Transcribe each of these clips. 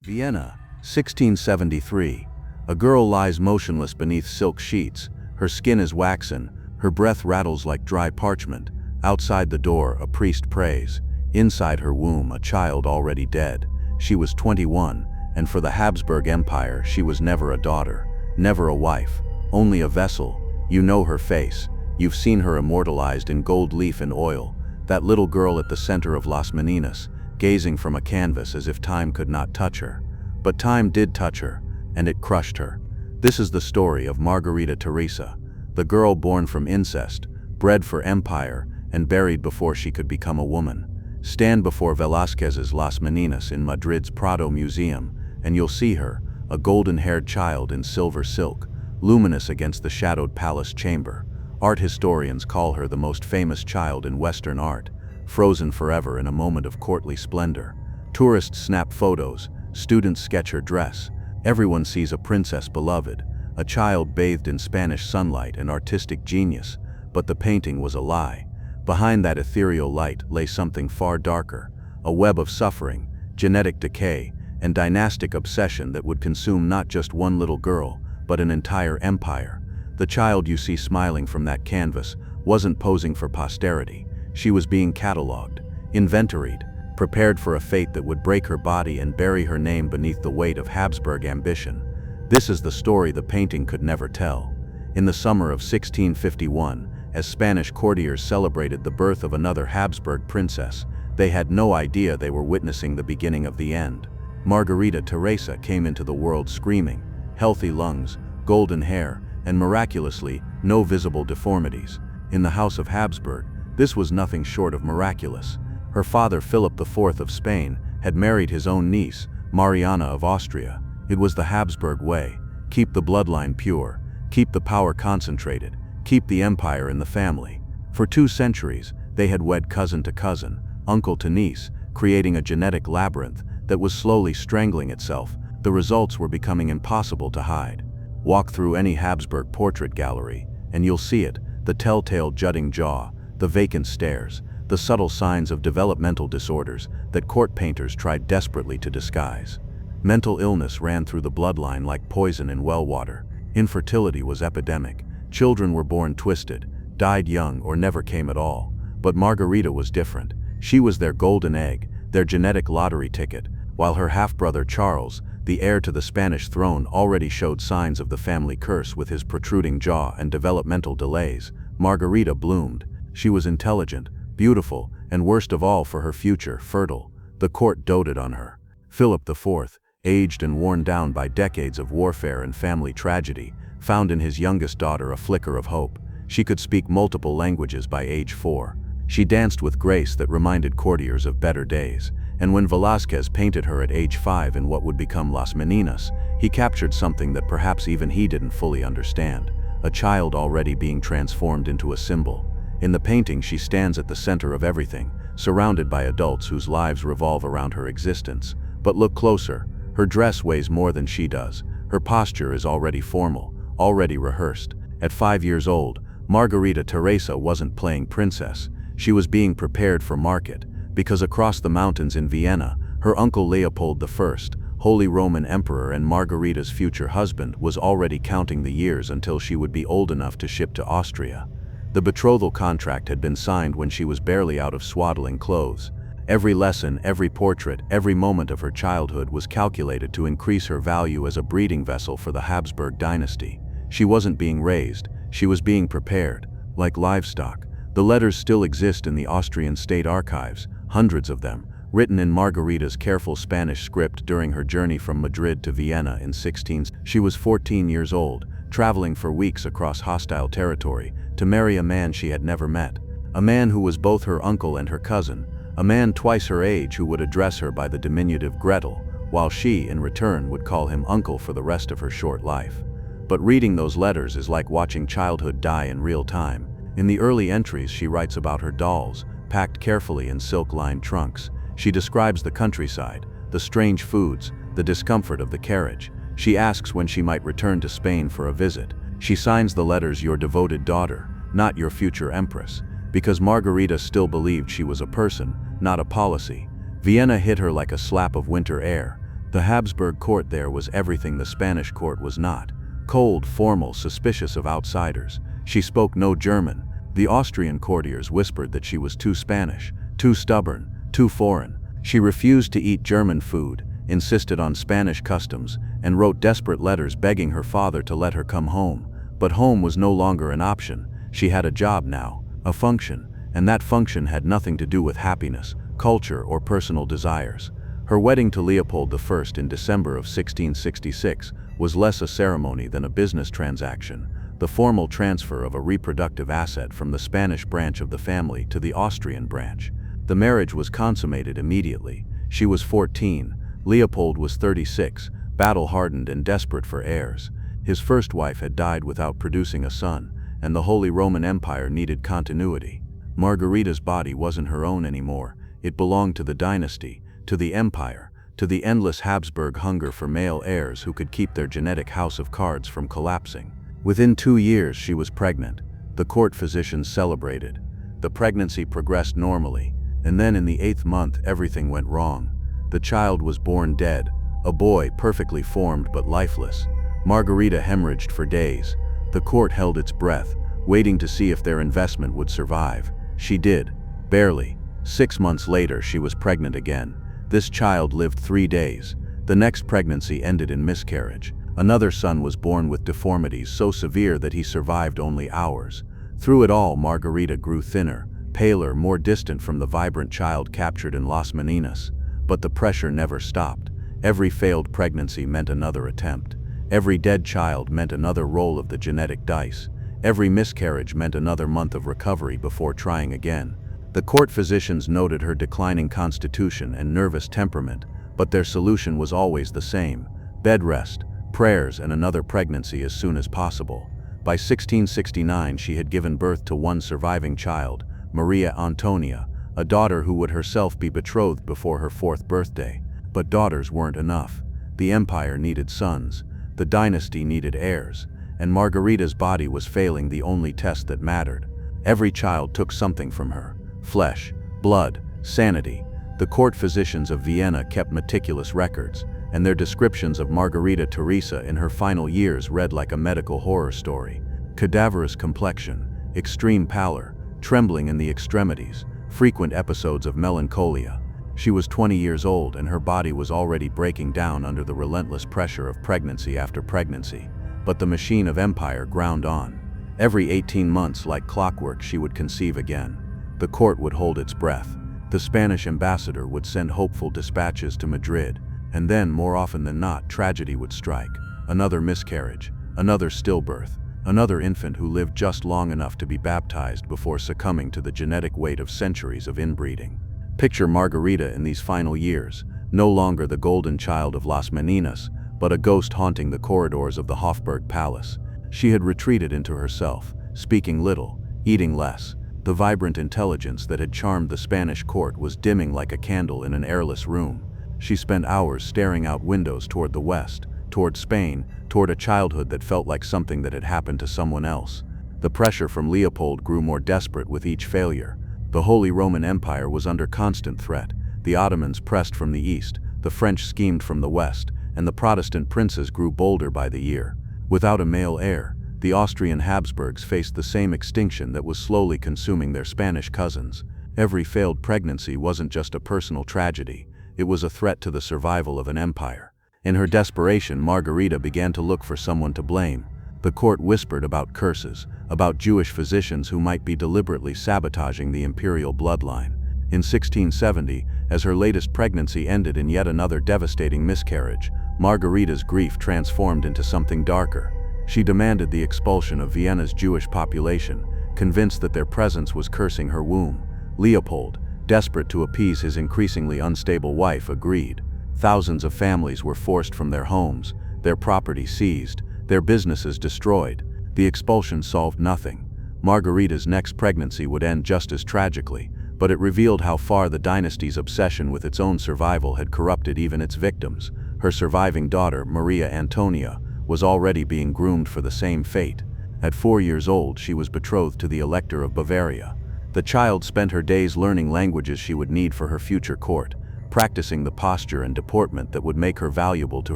Vienna, 1673. A girl lies motionless beneath silk sheets. Her skin is waxen, her breath rattles like dry parchment. Outside the door, a priest prays. Inside her womb, a child already dead. She was 21, and for the Habsburg Empire, she was never a daughter, never a wife, only a vessel. You know her face. You've seen her immortalized in gold leaf and oil, that little girl at the center of Las Meninas, gazing from a canvas as if time could not touch her. But time did touch her, and it crushed her. This is the story of Margarita Teresa, the girl born from incest, bred for empire, and buried before she could become a woman. Stand before Velázquez's Las Meninas in Madrid's Prado Museum, and you'll see her, a golden-haired child in silver silk, luminous against the shadowed palace chamber. Art historians call her the most famous child in Western art, frozen forever in a moment of courtly splendor. Tourists snap photos, students sketch her dress. Everyone sees a princess beloved, a child bathed in Spanish sunlight and artistic genius, but the painting was a lie. Behind that ethereal light lay something far darker, a web of suffering, genetic decay, and dynastic obsession that would consume not just one little girl, but an entire empire. The child you see smiling from that canvas wasn't posing for posterity. She was being catalogued, inventoried, prepared for a fate that would break her body and bury her name beneath the weight of Habsburg ambition. This is the story the painting could never tell. In the summer of 1651, as Spanish courtiers celebrated the birth of another Habsburg princess, they had no idea they were witnessing the beginning of the end. Margarita Teresa came into the world screaming, healthy lungs, golden hair, and miraculously, no visible deformities. In the House of Habsburg, this was nothing short of miraculous. Her father, Philip IV of Spain, had married his own niece, Mariana of Austria. It was the Habsburg way: keep the bloodline pure, keep the power concentrated, keep the empire in the family. For 2 centuries, they had wed cousin to cousin, uncle to niece, creating a genetic labyrinth that was slowly strangling itself. The results were becoming impossible to hide. Walk through any Habsburg portrait gallery, and you'll see it: the telltale jutting jaw, the vacant stares, the subtle signs of developmental disorders that court painters tried desperately to disguise. Mental illness ran through the bloodline like poison in well water. Infertility was epidemic. Children were born twisted, died young, or never came at all. But Margarita was different. She was their golden egg, their genetic lottery ticket. While her half-brother Charles, the heir to the Spanish throne, already showed signs of the family curse with his protruding jaw and developmental delays, Margarita bloomed. She was intelligent, beautiful, and worst of all for her future, fertile. The court doted on her. Philip IV, aged and worn down by decades of warfare and family tragedy, found in his youngest daughter a flicker of hope. She could speak multiple languages by age 4. She danced with grace that reminded courtiers of better days. And when Velázquez painted her at age 5 in what would become Las Meninas, he captured something that perhaps even he didn't fully understand: a child already being transformed into a symbol. In the painting, she stands at the center of everything, surrounded by adults whose lives revolve around her existence. But look closer. Her dress weighs more than she does. Her posture is already formal, already rehearsed. At 5 years old, Margarita Teresa wasn't playing princess. She was being prepared for market, because across the mountains in Vienna, her uncle Leopold I, Holy Roman Emperor and Margarita's future husband, was already counting the years until she would be old enough to ship to Austria. The betrothal contract had been signed when she was barely out of swaddling clothes. Every lesson, every portrait, every moment of her childhood was calculated to increase her value as a breeding vessel for the Habsburg dynasty. She wasn't being raised, she was being prepared, like livestock. The letters still exist in the Austrian state archives, hundreds of them, written in Margarita's careful Spanish script during her journey from Madrid to Vienna in 16. She was 14 years old, traveling for weeks across hostile territory, to marry a man she had never met. A man who was both her uncle and her cousin, a man twice her age who would address her by the diminutive Gretel, while she, in return, would call him uncle for the rest of her short life. But reading those letters is like watching childhood die in real time. In the early entries, she writes about her dolls, packed carefully in silk-lined trunks. She describes the countryside, the strange foods, the discomfort of the carriage. She asks when she might return to Spain for a visit. She signs the letters "Your devoted daughter," not "Your future empress," because Margarita still believed she was a person, not a policy. Vienna hit her like a slap of winter air. The Habsburg court there was everything the Spanish court was not. Cold, formal, suspicious of outsiders. She spoke no German. The Austrian courtiers whispered that she was too Spanish, too stubborn, too foreign. She refused to eat German food, insisted on Spanish customs, and wrote desperate letters begging her father to let her come home. But home was no longer an option. She had a job now, a function, and that function had nothing to do with happiness, culture, or personal desires. Her wedding to Leopold I in December of 1666 was less a ceremony than a business transaction, the formal transfer of a reproductive asset from the Spanish branch of the family to the Austrian branch. The marriage was consummated immediately. She was 14, Leopold was 36, battle-hardened and desperate for heirs. His first wife had died without producing a son, and the Holy Roman Empire needed continuity. Margarita's body wasn't her own anymore. It belonged to the dynasty, to the empire, to the endless Habsburg hunger for male heirs who could keep their genetic house of cards from collapsing. Within 2 years, she was pregnant. The court physicians celebrated. The pregnancy progressed normally, and then in the 8th month, everything went wrong. The child was born dead, a boy perfectly formed but lifeless. Margarita hemorrhaged for days. The court held its breath, waiting to see if their investment would survive. She did, barely. 6 months later, she was pregnant again. This child lived 3 days. The next pregnancy ended in miscarriage. Another son was born with deformities so severe that he survived only hours. Through it all, Margarita grew thinner, paler, more distant from the vibrant child captured in Las Meninas. But the pressure never stopped. Every failed pregnancy meant another attempt. Every dead child meant another roll of the genetic dice. Every miscarriage meant another month of recovery before trying again. The court physicians noted her declining constitution and nervous temperament, but their solution was always the same: bed rest, prayers, and another pregnancy as soon as possible. By 1669, she had given birth to one surviving child, Maria Antonia, a daughter who would herself be betrothed before her 4th birthday. But daughters weren't enough. The empire needed sons. The dynasty needed heirs. And Margarita's body was failing the only test that mattered. Every child took something from her: flesh, blood, sanity. The court physicians of Vienna kept meticulous records, and their descriptions of Margarita Teresa in her final years read like a medical horror story. Cadaverous complexion, extreme pallor, trembling in the extremities, frequent episodes of melancholia. She was 20 years old, and her body was already breaking down under the relentless pressure of pregnancy after pregnancy. But the machine of empire ground on. Every 18 months, like clockwork, she would conceive again. The court would hold its breath. The Spanish ambassador would send hopeful dispatches to Madrid, and then, more often than not, tragedy would strike. Another miscarriage, another stillbirth, another infant who lived just long enough to be baptized before succumbing to the genetic weight of centuries of inbreeding. Picture Margarita in these final years, no longer the golden child of Las Meninas, but a ghost haunting the corridors of the Hofburg Palace. She had retreated into herself, speaking little, eating less. The vibrant intelligence that had charmed the Spanish court was dimming like a candle in an airless room. She spent hours staring out windows toward the west, toward Spain, toward a childhood that felt like something that had happened to someone else. The pressure from Leopold grew more desperate with each failure. The Holy Roman Empire was under constant threat. The Ottomans pressed from the east, the French schemed from the west, and the Protestant princes grew bolder by the year. Without a male heir, the Austrian Habsburgs faced the same extinction that was slowly consuming their Spanish cousins. Every failed pregnancy wasn't just a personal tragedy, it was a threat to the survival of an empire. In her desperation, Margarita began to look for someone to blame. The court whispered about curses, about Jewish physicians who might be deliberately sabotaging the imperial bloodline. In 1670, as her latest pregnancy ended in yet another devastating miscarriage, Margarita's grief transformed into something darker. She demanded the expulsion of Vienna's Jewish population, convinced that their presence was cursing her womb. Leopold, desperate to appease his increasingly unstable wife, agreed. Thousands of families were forced from their homes, their property seized, their businesses destroyed. The expulsion solved nothing. Margarita's next pregnancy would end just as tragically, but it revealed how far the dynasty's obsession with its own survival had corrupted even its victims. Her surviving daughter, Maria Antonia, was already being groomed for the same fate. At 4 years old, she was betrothed to the Elector of Bavaria. The child spent her days learning languages she would need for her future court. practicing the posture and deportment that would make her valuable to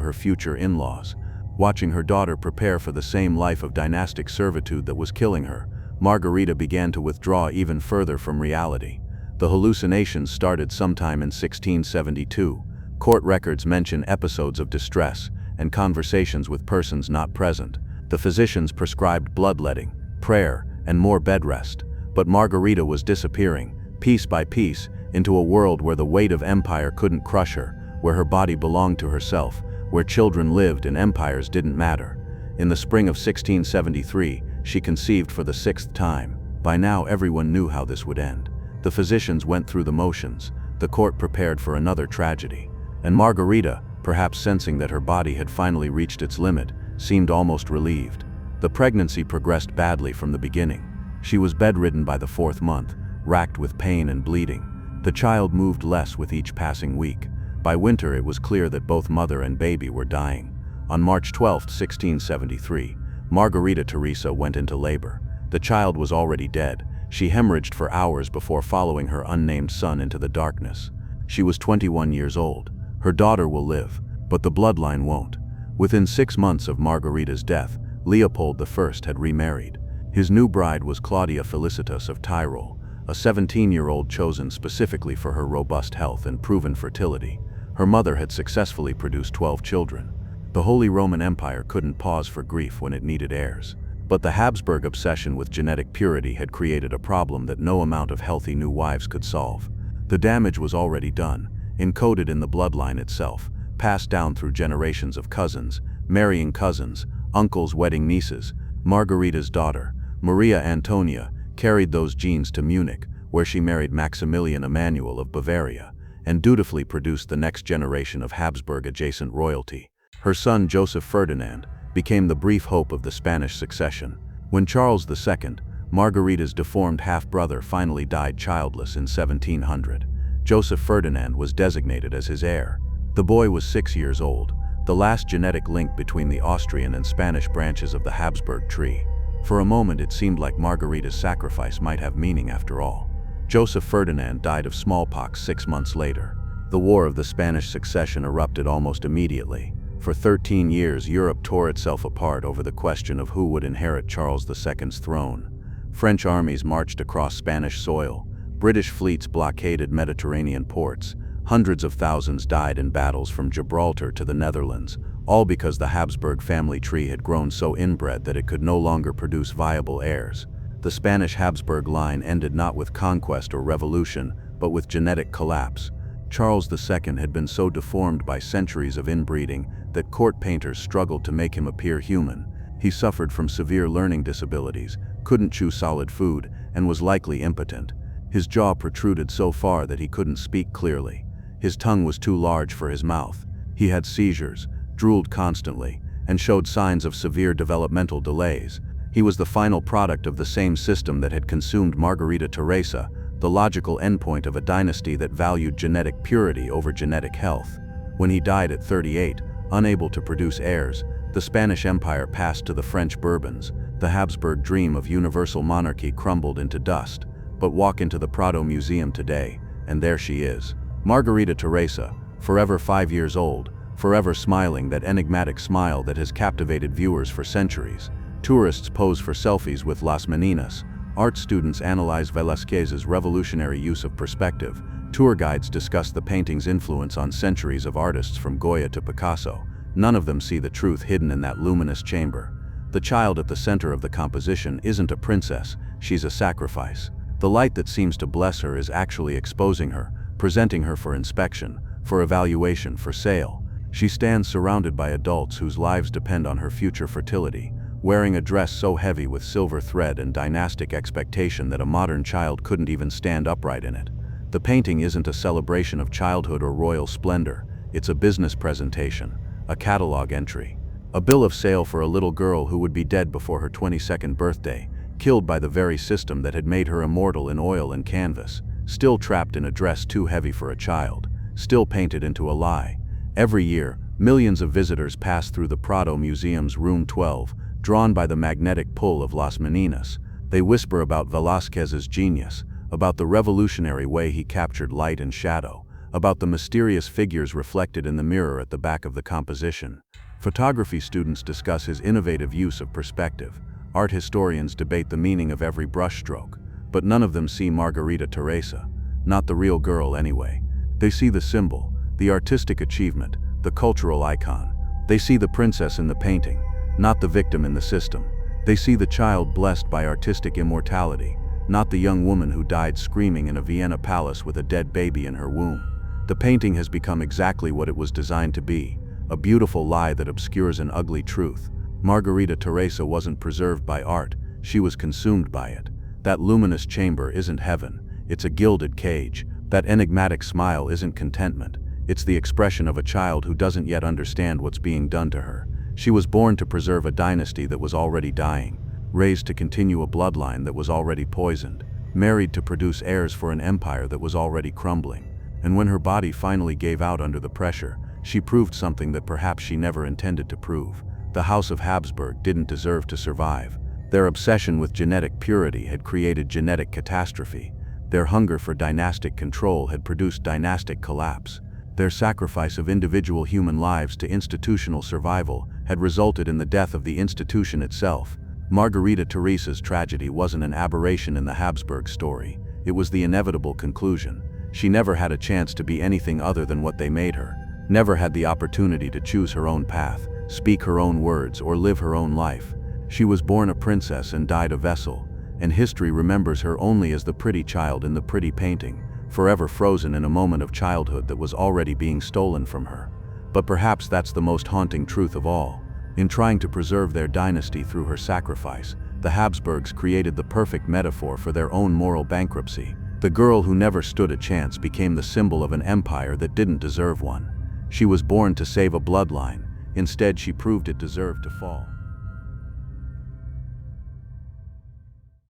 her future in-laws. Watching her daughter prepare for the same life of dynastic servitude that was killing her, Margarita began to withdraw even further from reality. The hallucinations started sometime in 1672. Court records mention episodes of distress and conversations with persons not present. The physicians prescribed bloodletting, prayer, and more bed rest. But Margarita was disappearing, piece by piece, into a world where the weight of empire couldn't crush her, where her body belonged to herself, where children lived and empires didn't matter. In the spring of 1673, she conceived for the 6th time. By now everyone knew how this would end. The physicians went through the motions, the court prepared for another tragedy. And Margarita, perhaps sensing that her body had finally reached its limit, seemed almost relieved. The pregnancy progressed badly from the beginning. She was bedridden by the 4th month, racked with pain and bleeding. The child moved less with each passing week. By winter it was clear that both mother and baby were dying. On March 12, 1673, Margarita Teresa went into labor. The child was already dead. She hemorrhaged for hours before following her unnamed son into the darkness. She was 21 years old. Her daughter will live, but the bloodline won't. Within 6 months of Margarita's death, Leopold I had remarried. His new bride was Claudia Felicitas of Tyrol, a 17-year-old chosen specifically for her robust health and proven fertility. Her mother had successfully produced 12 children. The Holy Roman Empire couldn't pause for grief when it needed heirs. But the Habsburg obsession with genetic purity had created a problem that no amount of healthy new wives could solve. The damage was already done, encoded in the bloodline itself, passed down through generations of cousins, marrying cousins, uncles wedding nieces. Margarita's daughter, Maria Antonia, carried those genes to Munich, where she married Maximilian Emanuel of Bavaria, and dutifully produced the next generation of Habsburg-adjacent royalty. Her son Joseph Ferdinand became the brief hope of the Spanish succession. When Charles II, Margarita's deformed half-brother, finally died childless in 1700, Joseph Ferdinand was designated as his heir. The boy was 6 years old, the last genetic link between the Austrian and Spanish branches of the Habsburg tree. For a moment it seemed like Margarita's sacrifice might have meaning after all. Joseph Ferdinand died of smallpox 6 months later. The War of the Spanish Succession erupted almost immediately. For 13 years, Europe tore itself apart over the question of who would inherit Charles II's throne. French armies marched across Spanish soil. British fleets blockaded Mediterranean ports. Hundreds of thousands died in battles from Gibraltar to the Netherlands, all because the Habsburg family tree had grown so inbred that it could no longer produce viable heirs. The Spanish Habsburg line ended not with conquest or revolution, but with genetic collapse. Charles II had been so deformed by centuries of inbreeding that court painters struggled to make him appear human. He suffered from severe learning disabilities, couldn't chew solid food, and was likely impotent. His jaw protruded so far that he couldn't speak clearly. His tongue was too large for his mouth. He had seizures, drooled constantly, and showed signs of severe developmental delays. He was the final product of the same system that had consumed Margarita Teresa, the logical endpoint of a dynasty that valued genetic purity over genetic health. When he died at 38, unable to produce heirs, the Spanish Empire passed to the French Bourbons. The Habsburg dream of universal monarchy crumbled into dust. But walk into the Prado Museum today, and there she is. Margarita Teresa, forever 5 years old, forever smiling that enigmatic smile that has captivated viewers for centuries. Tourists pose for selfies with Las Meninas. Art students analyze Velázquez's revolutionary use of perspective. Tour guides discuss the painting's influence on centuries of artists from Goya to Picasso. None of them see the truth hidden in that luminous chamber. The child at the center of the composition isn't a princess, she's a sacrifice. The light that seems to bless her is actually exposing her, presenting her for inspection, for evaluation, for sale. She stands surrounded by adults whose lives depend on her future fertility, wearing a dress so heavy with silver thread and dynastic expectation that a modern child couldn't even stand upright in it. The painting isn't a celebration of childhood or royal splendor, it's a business presentation, a catalog entry. A bill of sale for a little girl who would be dead before her 22nd birthday, killed by the very system that had made her immortal in oil and canvas, still trapped in a dress too heavy for a child, still painted into a lie. Every year, millions of visitors pass through the Prado Museum's Room 12, drawn by the magnetic pull of Las Meninas. They whisper about Velázquez's genius, about the revolutionary way he captured light and shadow, about the mysterious figures reflected in the mirror at the back of the composition. Photography students discuss his innovative use of perspective. Art historians debate the meaning of every brushstroke, but none of them see Margarita Teresa. Not the real girl, anyway. They see the symbol, the artistic achievement, the cultural icon. They see the princess in the painting, not the victim in the system. They see the child blessed by artistic immortality, not the young woman who died screaming in a Vienna palace with a dead baby in her womb. The painting has become exactly what it was designed to be, a beautiful lie that obscures an ugly truth. Margarita Teresa wasn't preserved by art, she was consumed by it. That luminous chamber isn't heaven, it's a gilded cage. That enigmatic smile isn't contentment, it's the expression of a child who doesn't yet understand what's being done to her. She was born to preserve a dynasty that was already dying, raised to continue a bloodline that was already poisoned, married to produce heirs for an empire that was already crumbling. And when her body finally gave out under the pressure, she proved something that perhaps she never intended to prove. The House of Habsburg didn't deserve to survive. Their obsession with genetic purity had created genetic catastrophe. Their hunger for dynastic control had produced dynastic collapse. Their sacrifice of individual human lives to institutional survival had resulted in the death of the institution itself. Margarita Teresa's tragedy wasn't an aberration in the Habsburg story. It was the inevitable conclusion. She never had a chance to be anything other than what they made her, never had the opportunity to choose her own path, speak her own words, or live her own life. She was born a princess and died a vessel, and history remembers her only as the pretty child in the pretty painting, forever frozen in a moment of childhood that was already being stolen from her. But perhaps that's the most haunting truth of all. In trying to preserve their dynasty through her sacrifice, the Habsburgs created the perfect metaphor for their own moral bankruptcy. The girl who never stood a chance became the symbol of an empire that didn't deserve one. She was born to save a bloodline. Instead, she proved it deserved to fall.